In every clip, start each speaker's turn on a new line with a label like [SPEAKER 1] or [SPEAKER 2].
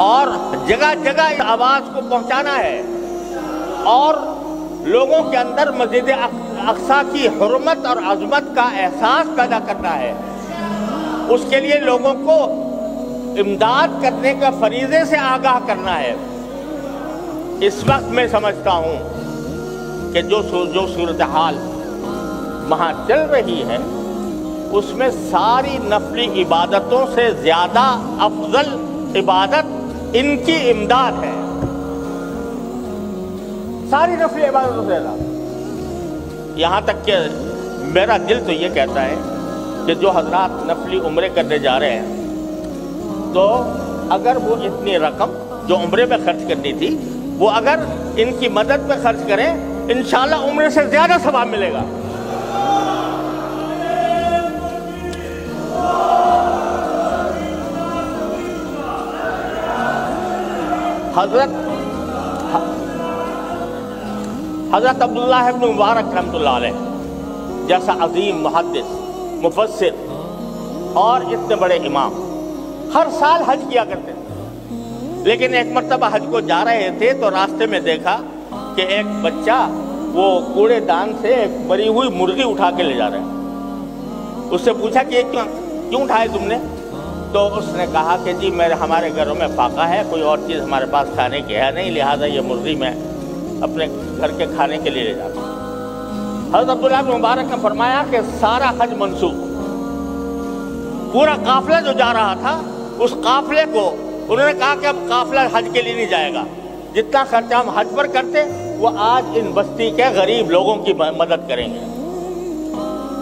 [SPEAKER 1] اور جگہ جگہ آواز کو پہنچانا ہے اور لوگوں کے اندر مسجد اقصی کی حرمت اور عظمت کا احساس پیدا کرنا ہے۔ اس کے لیے لوگوں کو امداد کرنے کا فریضے سے آگاہ کرنا ہے۔ اس وقت میں سمجھتا ہوں کہ جو صورتحال وہاں چل رہی ہے اس میں ساری نفلی عبادتوں سے زیادہ افضل عبادت ان کی امداد ہے۔ ساری نفلی عبادتوں سے زیادہ، یہاں تک کہ میرا دل تو یہ کہتا ہے کہ جو حضرات نفلی عمرے کرنے جا رہے ہیں تو اگر وہ اتنی رقم جو عمرے میں خرچ کرنی تھی وہ اگر ان کی مدد پہ خرچ کریں انشاءاللہ عمرے سے زیادہ ثواب ملے گا۔ حضرت عبداللہ ابن مبارک رحمۃ اللہ علیہ جیسا عظیم محدث، مفسر اور اتنے بڑے امام ہر سال حج کیا کرتے تھے، لیکن ایک مرتبہ حج کو جا رہے تھے تو راستے میں دیکھا کہ ایک بچہ وہ کوڑے دان سے ایک مری ہوئی مرغی اٹھا کے لے جا رہا ہے۔ اس سے پوچھا کہ یہ کیوں اٹھائے تم نے؟ تو اس نے کہا کہ جی ہمارے گھروں میں فاقہ ہے، کوئی اور چیز ہمارے پاس کھانے کی ہے نہیں، لہٰذا یہ مرغی میں اپنے گھر کے کھانے کے لیے لے جاتا ہوں۔ حضرت عبداللہ بن مبارک نے فرمایا کہ سارا حج منسوخ، پورا قافلہ جو جا رہا تھا اس قافلے کو انہوں نے کہا کہ اب قافلہ حج کے لیے نہیں جائے گا، جتنا خرچہ ہم حج پر کرتے وہ آج ان بستی کے غریب لوگوں کی مدد کریں گے۔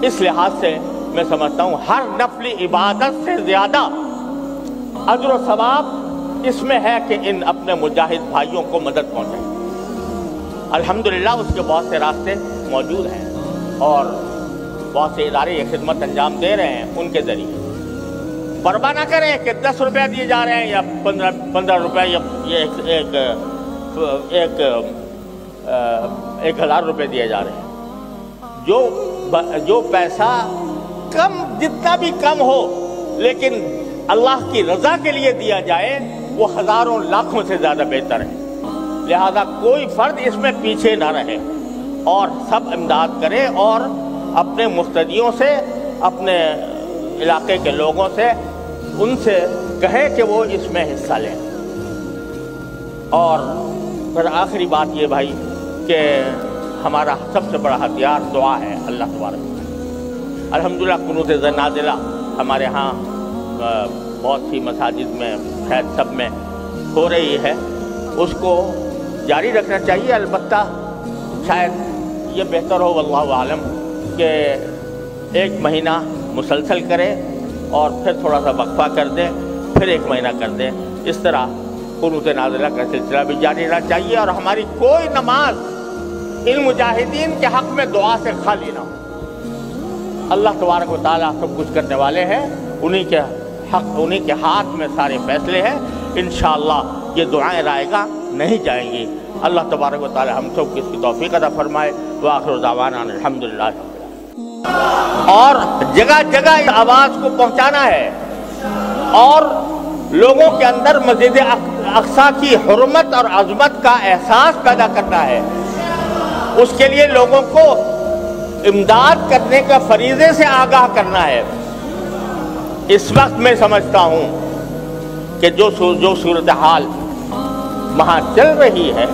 [SPEAKER 1] اس لحاظ سے میں سمجھتا ہوں ہر نفلی عبادت سے زیادہ اجر و ثواب اس میں ہے کہ ان اپنے مجاہد بھائیوں کو مدد پہنچائیں۔ الحمدللہ اس کے بہت سے راستے موجود ہیں اور بہت سے ادارے یہ خدمت انجام دے رہے ہیں، ان کے ذریعے پرواہ نہ کریں کہ 10 روپیہ دیے جا رہے ہیں یا 15 روپے یا 1000 روپے دیے جا رہے ہیں۔ جو پیسہ کم، جتنا بھی کم ہو لیکن اللہ کی رضا کے لیے دیا جائے وہ ہزاروں لاکھوں سے زیادہ بہتر ہے۔ لہذا کوئی فرد اس میں پیچھے نہ رہے اور سب امداد کرے اور اپنے مقتدیوں سے، اپنے علاقے کے لوگوں سے، ان سے کہیں کہ وہ اس میں حصہ لیں۔ اور پھر آخری بات یہ بھائی کہ ہمارا سب سے بڑا ہتھیار دعا ہے اللہ تبارک۔ الحمدللہ قنوت نازلہ ہمارے ہاں بہت سی مساجد میں شاید سب میں ہو رہی ہے، اس کو جاری رکھنا چاہیے۔ البتہ شاید یہ بہتر ہو واللہ عالم کہ 1 مہینہ مسلسل کرے اور پھر تھوڑا سا وقفہ کر دیں، پھر 1 مہینہ کر دیں۔ اس طرح قنوت نازلہ کا سلسلہ بھی جاری رہنا چاہیے اور ہماری کوئی نماز ان مجاہدین کے حق میں دعا سے خالی نہ ہو۔ اللہ تبارک و تعالیٰ سب کچھ کرنے والے ہیں، انہی کے حق، انہی کے ہاتھ میں سارے فیصلے ہیں۔ انشاءاللہ یہ دعائیں رائگاں نہیں جائیں گی۔ اللہ تبارک و تعالیٰ ہم سب کو اس کی توفیق عطا فرمائے۔ وآخر دعوانا الحمدللہ۔ اور جگہ جگہ آواز کو پہنچانا ہے اور لوگوں کے اندر مسجد اقصی کی حرمت اور عظمت کا احساس پیدا کرنا ہے۔ اس کے لیے لوگوں کو امداد کرنے کا فریضے سے آگاہ کرنا ہے۔ اس وقت میں سمجھتا ہوں کہ جو صورتحال وہاں چل رہی ہے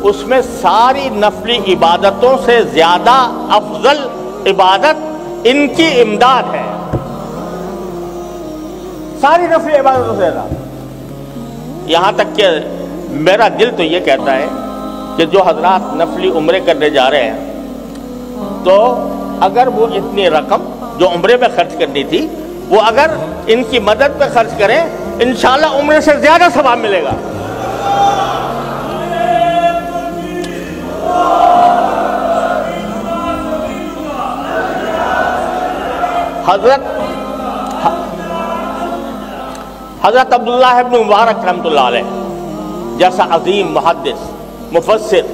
[SPEAKER 1] اس میں ساری نفلی عبادتوں سے زیادہ افضل عبادت ان کی امداد ہے۔ ساری نفلی عبادتوں سے زیادہ، یہاں تک کہ میرا دل تو یہ کہتا ہے کہ جو حضرات نفلی عمرے کرنے جا رہے ہیں تو اگر وہ اتنی رقم جو عمرے میں خرچ کرنی تھی وہ اگر ان کی مدد پہ خرچ کریں انشاءاللہ عمرے سے زیادہ ثواب ملے گا۔ حضرت عبداللہ ابن مبارک رحمۃ اللہ علیہ جیسا عظیم محدث، مفسر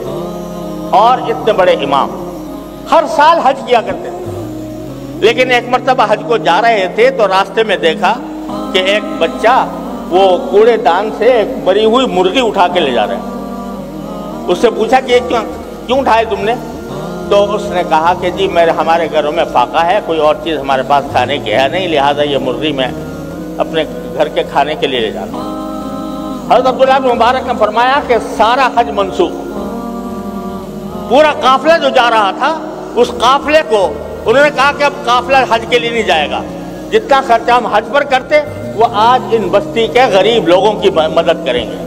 [SPEAKER 1] اور اتنے بڑے امام ہر سال حج کیا کرتے تھے، لیکن ایک مرتبہ حج کو جا رہے تھے تو راستے میں دیکھا کہ ایک بچہ وہ کوڑے دان سے ایک مری ہوئی مرغی اٹھا کے لے جا رہے ہیں۔ اس سے پوچھا کہ یہ کیوں اٹھائے تم نے؟ تو اس نے کہا کہ جی ہمارے گھروں میں فاقہ ہے، کوئی اور چیز ہمارے پاس کھانے کی ہے نہیں، لہٰذا یہ مرغی میں اپنے گھر کے کھانے کے لیے لے جاتا ہوں۔ حضرت عبداللہ بن مبارک نے فرمایا کہ سارا حج منسوخ، پورا قافلہ جو جا رہا تھا اس قافلے کو انہوں نے کہا کہ اب قافلہ حج کے لیے نہیں جائے گا، جتنا خرچہ ہم حج پر کرتے وہ آج ان بستی کے غریب لوگوں کی مدد کریں گے۔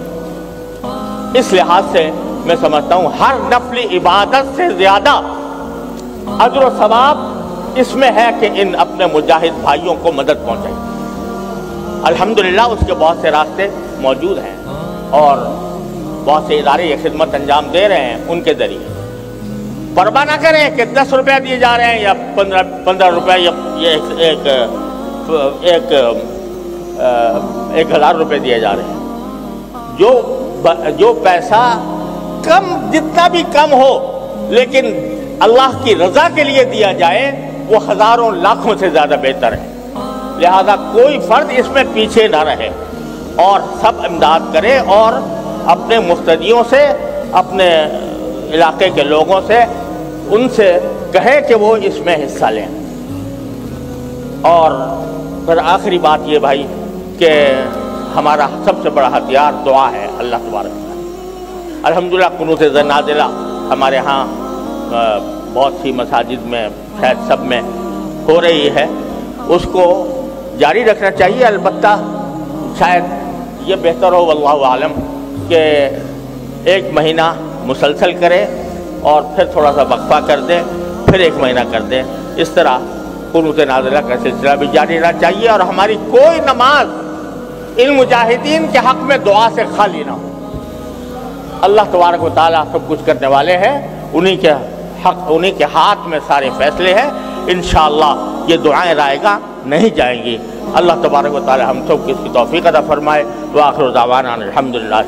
[SPEAKER 1] اس لحاظ سے میں سمجھتا ہوں ہر نفلی عبادت سے زیادہ اجر و ثواب اس میں ہے کہ ان اپنے مجاہد بھائیوں کو مدد پہنچائے۔ الحمدللہ اس کے بہت سے راستے موجود ہیں اور بہت سے ادارے یہ خدمت انجام دے رہے ہیں، ان کے ذریعے پرواہ نہ کریں کہ 10 روپیہ دیے جا رہے ہیں یا 15 روپے یا 1000 روپے دیے جا رہے ہیں۔ جو پیسہ جتنا بھی کم ہو لیکن اللہ کی رضا کے لیے دیا جائے وہ ہزاروں لاکھوں سے زیادہ بہتر ہے، لہذا کوئی فرد اس میں پیچھے نہ رہے اور سب امداد کرے اور اپنے مقتدیوں سے، اپنے علاقے کے لوگوں سے، ان سے کہے کہ وہ اس میں حصہ لیں۔ اور پھر آخری بات یہ بھائی کہ ہمارا سب سے بڑا ہتھیار دعا ہے اللہ تبارک و تعالی۔ الحمدللہ قنوت نازلہ ہمارے ہاں بہت سی مساجد میں شاید سب میں ہو رہی ہے، اس کو جاری رکھنا چاہیے، البتہ شاید یہ بہتر ہو واللہ عالم کہ 1 مہینہ مسلسل کرے اور پھر تھوڑا سا وقفہ کر دیں، پھر 1 مہینہ کر دیں، اس طرح قنوت نازلہ کا سلسلہ بھی جاری رہنا چاہیے اور ہماری کوئی نماز ان مجاہدین کے حق میں دعا سے خالی نہ ہو۔ اللہ تبارک و تعالیٰ سب کچھ کرنے والے ہیں، انہی کے ہاتھ میں سارے فیصلے ہیں، انشاءاللہ یہ دعائیں رائے گا نہیں جائیں گی۔ اللہ تبارک و تعالیٰ ہم سب کی اس کی توفیق عطا فرمائے۔ وآخر دعوانا الحمدللہ۔